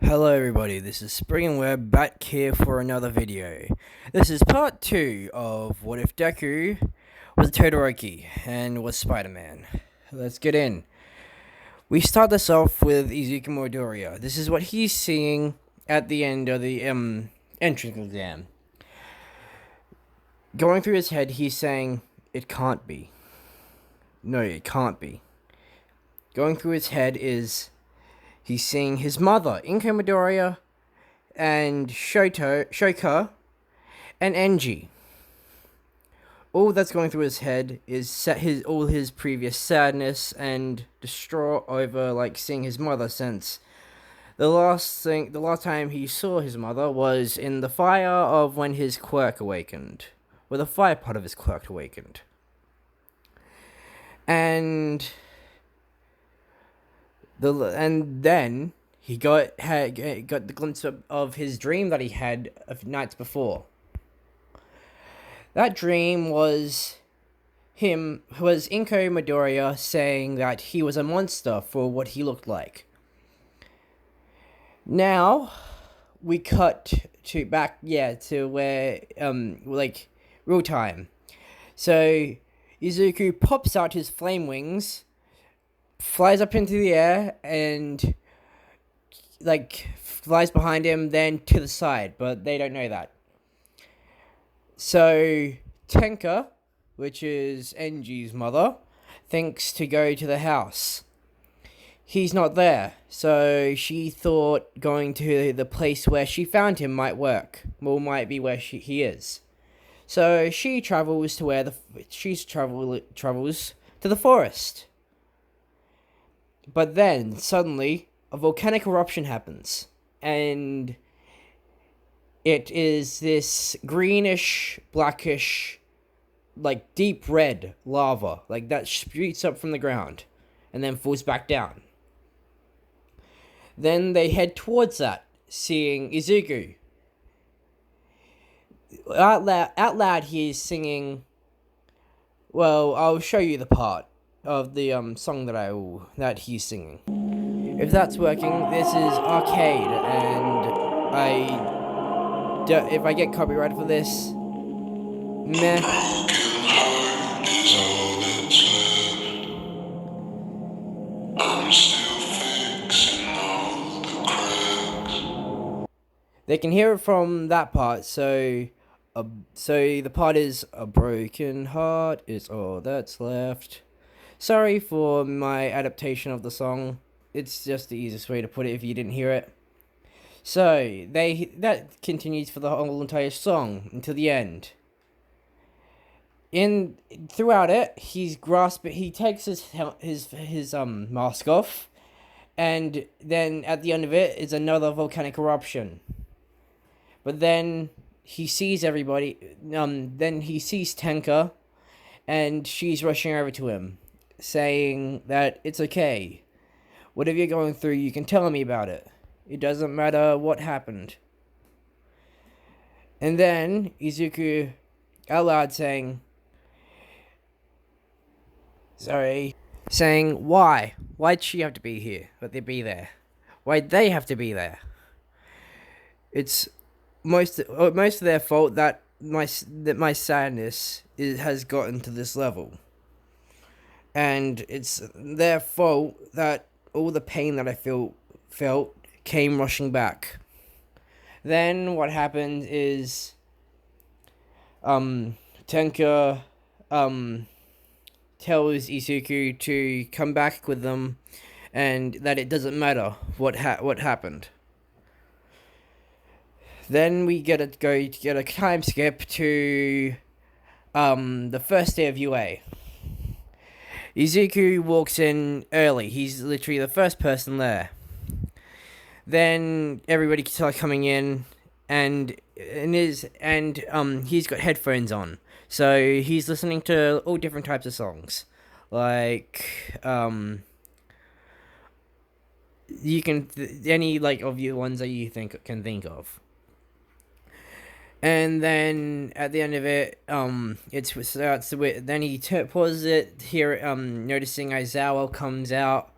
Hello everybody, this is Spring and we're back here for another video. This is part 2 of What If Deku was todoroki and was Spider-Man. Let's get in. We start this off with Izuku Midoriya. This is what he's seeing at the end of the entrance exam. Going through his head, he's saying, "It can't be. No, it can't be." Going through his head is he's seeing his mother, Inko Midoriya, and Shoka, and Enji. All that's going through his head is all his previous sadness and distraught over seeing his mother, since the last time he saw his mother was in the fire of when his quirk awakened, or the fire part of his quirk awakened, and then he got the glimpse of his dream that he had nights before. That dream was Inko Midoriya saying that he was a monster for what he looked like. Now we cut to where real time. So Izuku pops out his flame wings, flies up into the air, and flies behind him, then to the side, but they don't know that. So Tenka, which is Enji's mother, thinks to go to the house. He's not there, so she thought going to the place where she found him might work, or might be where he is. So she travels to travels to the forest. But then, suddenly, a volcanic eruption happens, and it is this greenish, blackish, deep red lava, that shoots up from the ground, and then falls back down. Then they head towards that, seeing Izuku. Out loud, he is singing. Well, I'll show you the part of the song that he's singing. If that's working, this is arcade, and if I get copyrighted for this, meh. They can hear it from that part, so the part is "a broken heart is all that's left." Sorry for my adaptation of the song. It's just the easiest way to put it if you didn't hear it. So that continues for the whole entire song until the end. Throughout it, he takes his mask off, and then at the end of it is another volcanic eruption. But then he sees everybody. Then he sees Tenka, and she's rushing over to him, saying that it's okay. Whatever you're going through, you can tell me about it. It doesn't matter what happened. And then Izuku out loud saying, why? Why'd she have to be here? But they be there. Why'd they have to be there? It's most of their fault that my sadness has gotten to this level. And it's their fault that all the pain that I felt came rushing back. Then what happened is Tenka tells Izuku to come back with them, and that it doesn't matter what happened. Then we get a time skip to the first day of UA. Izuku walks in early. He's literally the first person there. Then everybody starts coming in, and he's got headphones on, so he's listening to all different types of songs, you can any of the ones that you can think of. And then at the end of it, it starts with, then he pauses it here, noticing Aizawa comes out,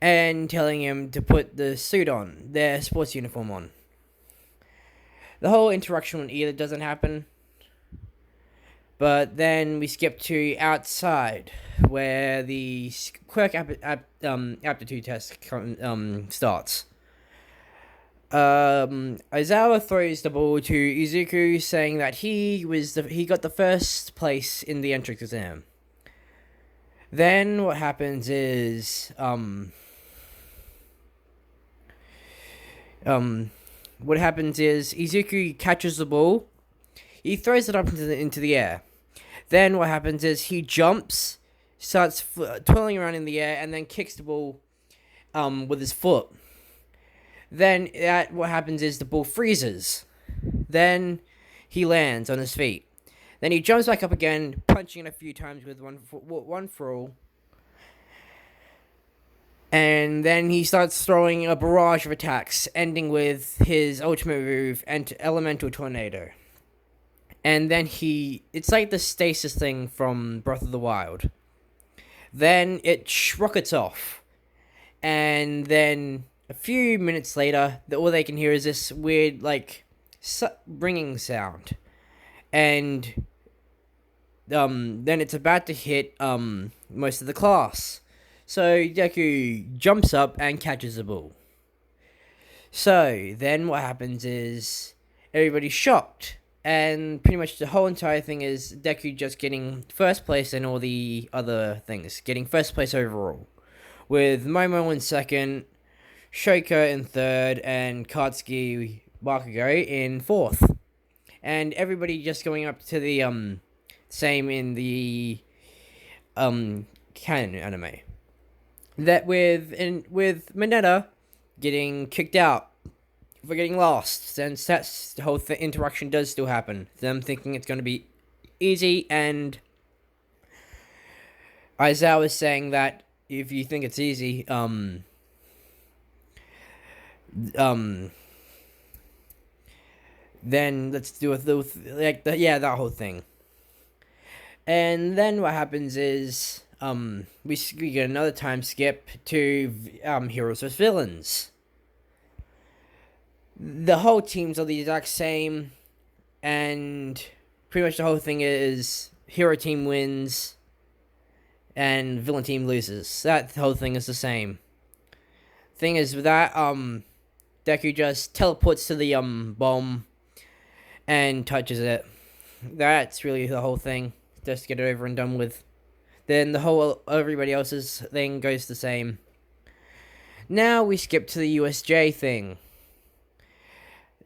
and telling him to put the suit on, their sports uniform on. The whole interaction with either doesn't happen. But then we skip to outside, where the quirk aptitude test starts. Aizawa throws the ball to Izuku, saying that he got the first place in the entrance exam. Then what happens is Izuku catches the ball. He throws it up into the air. Then what happens is he jumps, starts twirling around in the air, and then kicks the ball with his foot. Then what happens is the ball freezes. Then he lands on his feet. Then he jumps back up again, punching it a few times with one for all. And then he starts throwing a barrage of attacks, ending with his ultimate move, Elemental Tornado. And then it's like the stasis thing from Breath of the Wild. Then it rockets off. And then a few minutes later, all they can hear is this weird, ringing sound. And then it's about to hit most of the class. So Deku jumps up and catches the ball. So then what happens is everybody's shocked. And pretty much the whole entire thing is Deku just getting first place and all the other things. Getting first place overall. With Momo in second, Shoko in third, and Katsuki Bakugo in fourth. And everybody just going up to the same in the canon anime. That with Mineta getting kicked out for getting lost, since that's the whole interaction does still happen. Them thinking it's going to be easy, and Aizawa is saying that if you think it's easy, then let's do that whole thing. And then what happens is we get another time skip to Heroes vs Villains. The whole teams are the exact same, and pretty much the whole thing is hero team wins and villain team loses. That whole thing is the same. Thing is with that, Deku just teleports to the bomb and touches it. That's really the whole thing. Just get it over and done with. Then everybody else's thing goes the same. Now we skip to the USJ thing.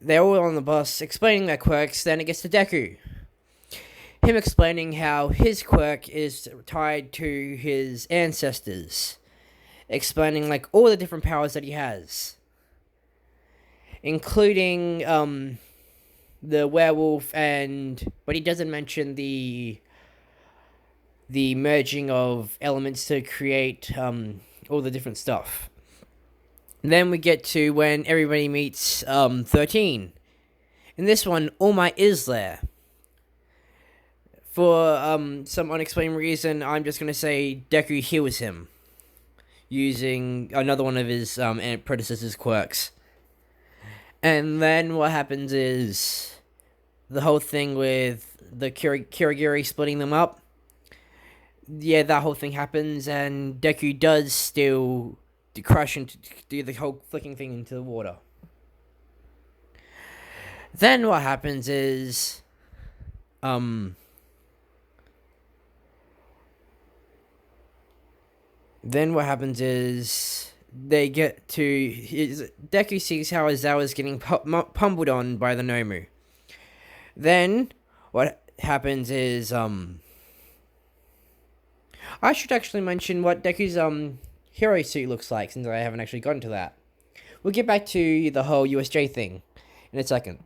They're all on the bus explaining their quirks, then it gets to Deku. Him explaining how his quirk is tied to his ancestors. Explaining all the different powers that he has. Including the werewolf but he doesn't mention the merging of elements to create all the different stuff. Then we get to when everybody meets 13. In this one, All Might is there. For some unexplained reason, I'm just going to say Deku heals him. Using another one of his predecessor's quirks. And then what happens is the whole thing with the Kirigiri splitting them up. Yeah, that whole thing happens, and Deku does still crash into do the whole flicking thing into the water. Then what happens is they get to Deku sees how Aizawa's getting pummeled on by the Nomu. Then what happens is I should actually mention what Deku's hero suit looks like, since I haven't actually gotten to that. We'll get back to the whole USJ thing in a second.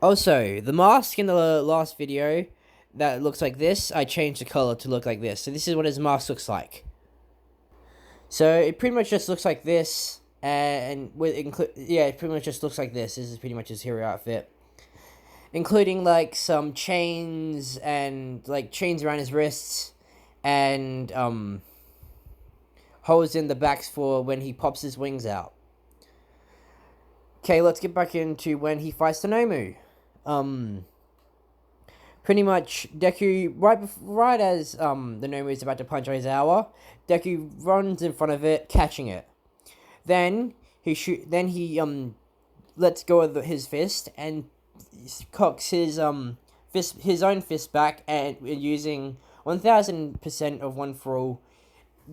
Also, the mask in the last video that looks like this, I changed the color to look like this. So this is what his mask looks like. So it pretty much just looks like this, and it pretty much just looks like this. This is pretty much his hero outfit, including some chains and chains around his wrists, and holds in the backs for when he pops his wings out. Okay, let's get back into when he fights the Nomu. Pretty much, Deku, right as the Nomu is about to punch Aizawa, Deku runs in front of it, catching it. Then he lets go of his fist and cocks his own fist back, and using 1000% of one for all,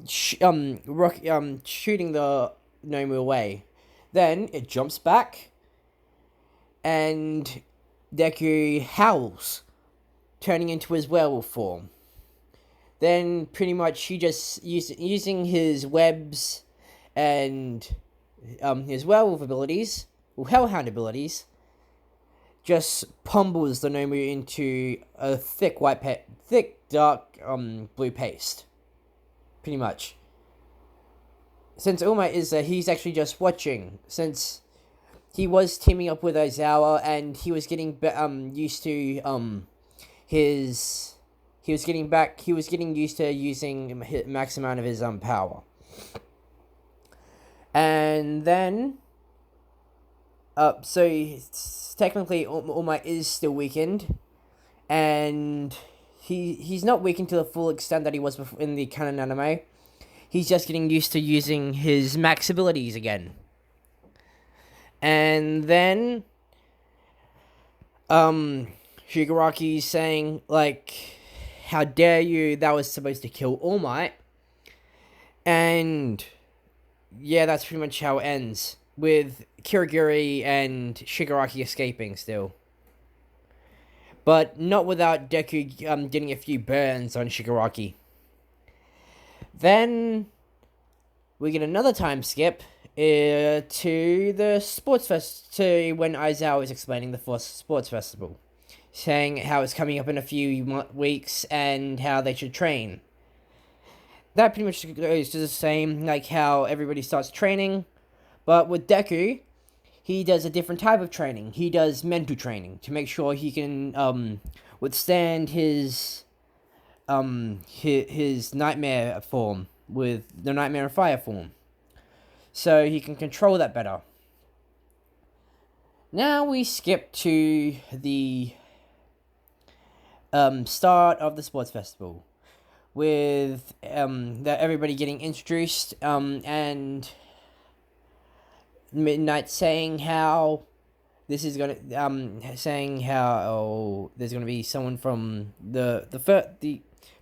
shooting the Nomu away. Then it jumps back, and Deku howls, turning into his werewolf form. Then pretty much he just using his webs and his werewolf abilities, or hellhound abilities, just pummels the Nomu into a thick dark blue paste. Pretty much. Since All Might is there, he's actually just watching. Since he was teaming up with Aizawa, and he was getting used to he was getting used to using max amount of his power. And then so technically All Might is still weakened, and he's not weakened to the full extent that he was before in the canon anime. He's just getting used to using his max abilities again. And then Shigaraki's saying, like, how dare you, that was supposed to kill All Might. And yeah, that's pretty much how it ends, with Kirigiri and Shigaraki escaping still. But not without Deku getting a few burns on Shigaraki. Then we get another time skip to the sports to when Aizawa is explaining the sports festival, saying how it's coming up in a few weeks and how they should train. That pretty much goes to the same, like how everybody starts training, but with Deku, he does a different type of training. He does mental training to make sure he can withstand his nightmare form with the Nightmare of Fire form, so he can control that better. Now we skip to the start of the sports festival, with everybody getting introduced, and Midnight saying how this is gonna saying how there's gonna be someone from the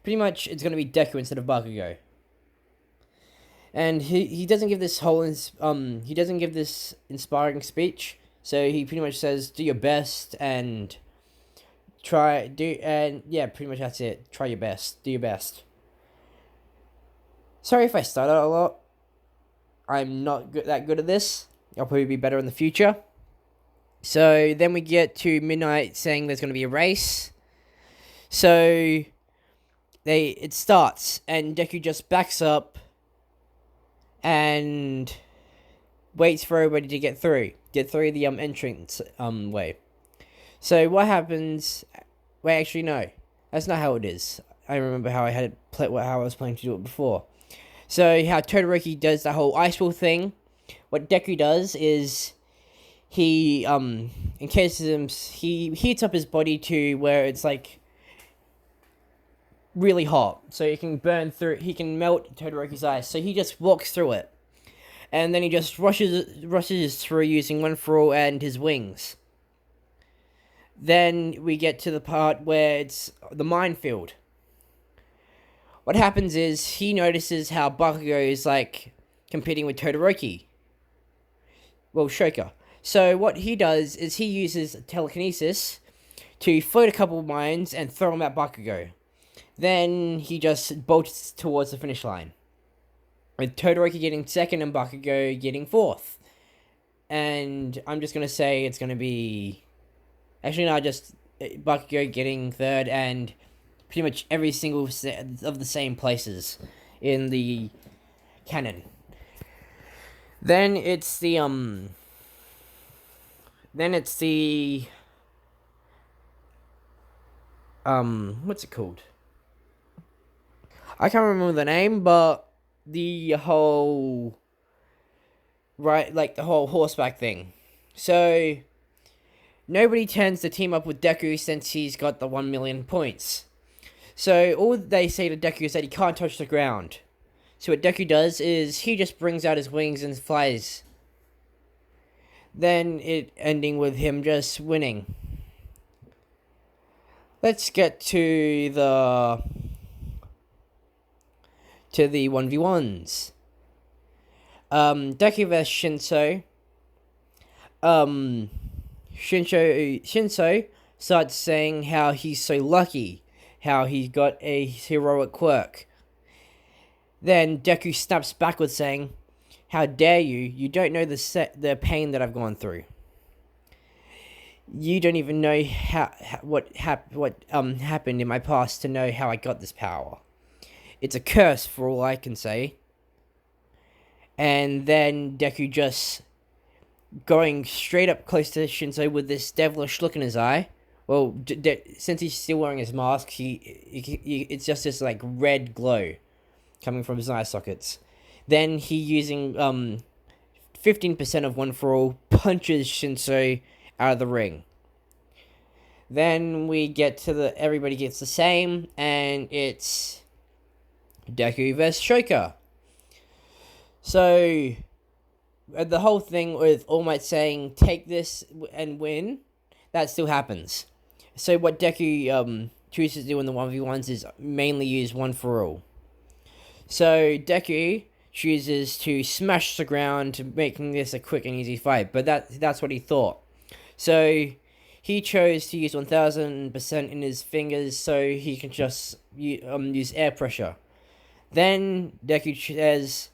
pretty much it's gonna be Deku instead of Bakugo. And he doesn't give this he doesn't give this inspiring speech, so he pretty much says do your best and pretty much that's it. Try your best. Do your best. Sorry if I stutter a lot. I'm not that good at this. I'll probably be better in the future. So then we get to Midnight saying there's going to be a race. So it starts, and Deku just backs up and waits for everybody to get through the entrance way. So what happens? Wait, actually no, that's not how it is. I remember how how I was planning to do it before. So how Todoroki does the whole ice ball thing. What Deku does is he encases him. He heats up his body to where it's like really hot, so he can burn through. He can melt Todoroki's ice. So he just walks through it, and then he just rushes through using One for All and his wings. Then we get to the part where it's the minefield. What happens is he notices how Bakugo is like competing with Todoroki. Well, Shoka. So what he does is he uses telekinesis to float a couple of mines and throw them at Bakugo. Then he just bolts towards the finish line, with Todoroki getting second and Bakugo getting fourth. And I'm just going to say it's going to be... Actually, no, just Bakugo getting third and pretty much every single of the same places in the canon. Then it's the what's it called? I can't remember the name, but the whole the whole horseback thing. So nobody tends to team up with Deku since he's got the 1 million points. So all they say to Deku is that he can't touch the ground. So what Deku does is he just brings out his wings and flies. Then it ending with him just winning. Let's get to the 1v1s. Deku vs Shinso. Shinso starts saying how he's so lucky, how he got a heroic quirk. Then Deku snaps backwards saying, "How dare you? You don't know the pain that I've gone through. You don't even know what happened in my past to know how I got this power. It's a curse for all I can say." And then Deku just going straight up close to Shinso with this devilish look in his eye. Well, since he's still wearing his mask, it's just this like red glow coming from his eye sockets. Then he using 15% of One For All punches Shinso out of the ring. Then we get to everybody gets the same, and it's Deku vs Shoka. So the whole thing with All Might saying take this and win, that still happens. So what Deku chooses to do in the 1v1s is mainly use One For All. So Deku chooses to smash the ground, making this a quick and easy fight, but that's what he thought. So he chose to use 1000% in his fingers so he can just use air pressure. Then Deku says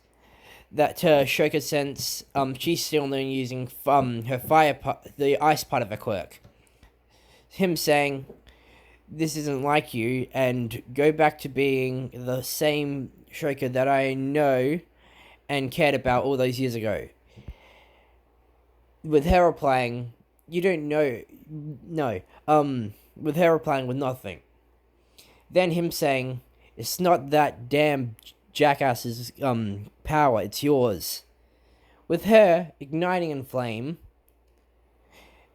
that Shoka, since she's still only using her the ice part of her quirk. Him saying, "This isn't like you, and go back to being the same Shoka that I know and cared about all those years ago." With her replying, "You don't know, no, with her replying with nothing." Then him saying, "It's not that damn jackass's power, it's yours." With her igniting in flame,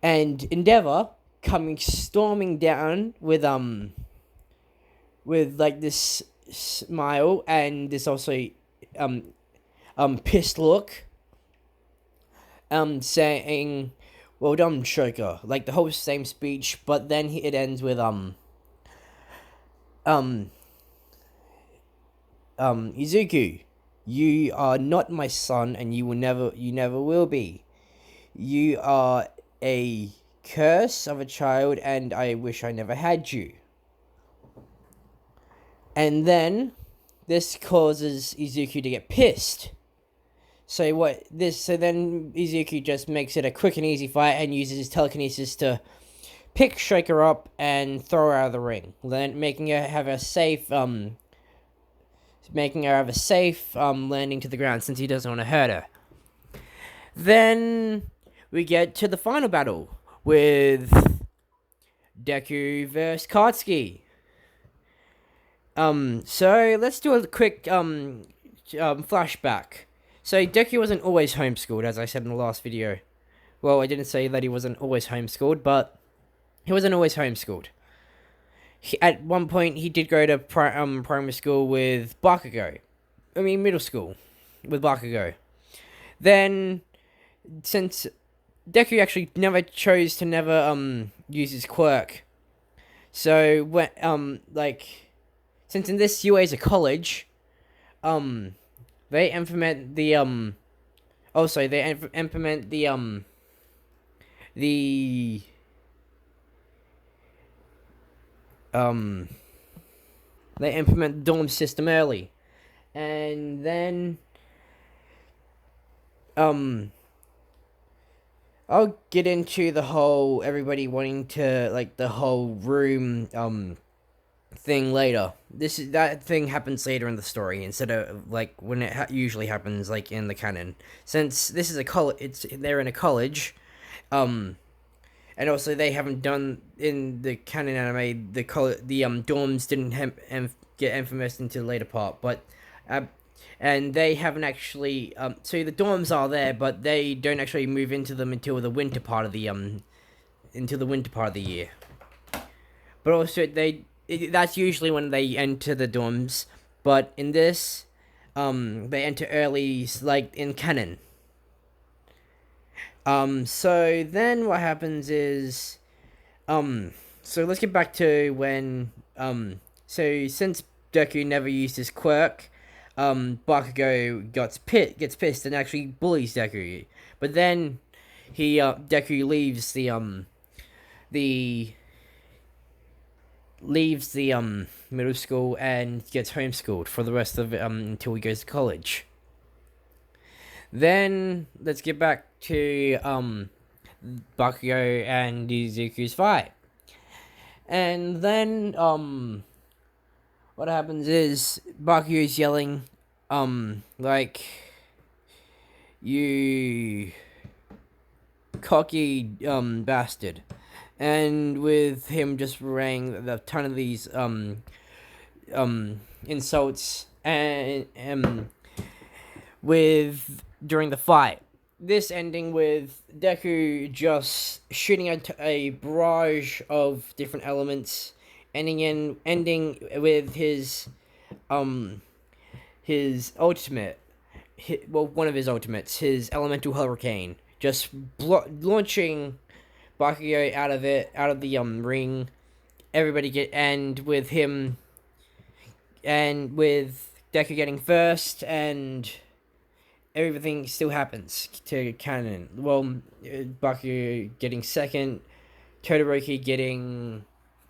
and Endeavor coming storming down with like this smile and this also pissed look, saying, "Well done, Shoka," like the whole same speech, but then it ends with Izuku, you are not my son, and you never will be. You are a curse of a child, and I wish I never had you. And then this causes Izuku to get pissed. So then Izuku just makes it a quick and easy fight and uses his telekinesis to pick Shoka up and throw her out of the ring, then making her have a safe landing to the ground since he doesn't want to hurt her. Then we get to the final battle with Deku vs Katsuki. So let's do a quick flashback. So Deku wasn't always homeschooled, as I said in the last video. Well, I didn't say that he wasn't always homeschooled, but he wasn't always homeschooled. At one point, he did go to primary school with Bakugo. Middle school with Bakugo. Then, since Deku actually chose to never use his quirk, so when since in this UA is a college, they implement the dorm system early, and then I'll get into the whole everybody wanting to the whole room thing later. That thing happens later in the story instead of when it usually happens in the canon. Since this is they're in a college, and also they haven't done in the canon anime the dorms didn't get infamous into the later part, but and they haven't actually. So the dorms are there, but they don't actually move into them until the winter part of the year. But also that's usually when they enter the dorms. But in this, they enter early, like in canon. So then what happens is, so let's get back to when, so since Deku never used his quirk, Bakugo gets pissed and actually bullies Deku. But then Deku the leaves the middle school and gets homeschooled for the rest of it, until he goes to college. Then let's get back to Bakugo and Izuku's fight. And then what happens is Bakugo's yelling like, "You cocky bastard." And with him just rang a ton of these insults and with during the fight. This ending with Deku just shooting out a barrage of different elements, ending with his ultimate, one of his ultimates, his elemental hurricane, just launching Bakugo out of the ring. And with Deku getting first, and everything still happens to canon. Well, Bakugo getting second, Todoroki getting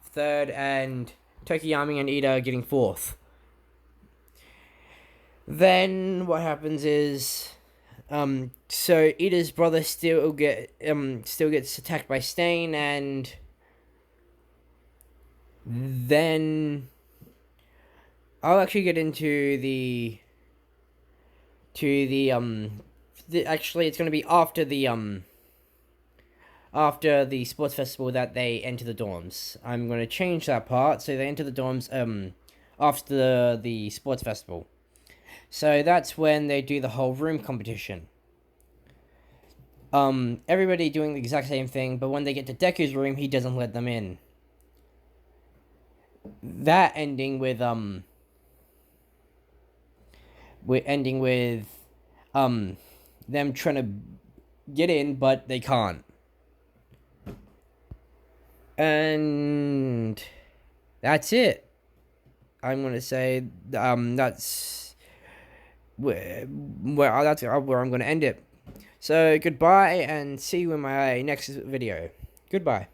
third, and Tokiyami and Ida getting fourth. Then what happens is, so Ida's brother still gets attacked by Stain, and then I'll actually get into actually it's going to be after the sports festival that they enter the dorms. I'm going to change that part, so they enter the dorms after the sports festival. So that's when they do the whole room competition. Everybody doing the exact same thing, but when they get to Deku's room, he doesn't let them in. That ending with them trying to get in, but they can't. And that's it. I'm gonna say that's where I'm gonna end it. So goodbye, and see you in my next video. Goodbye.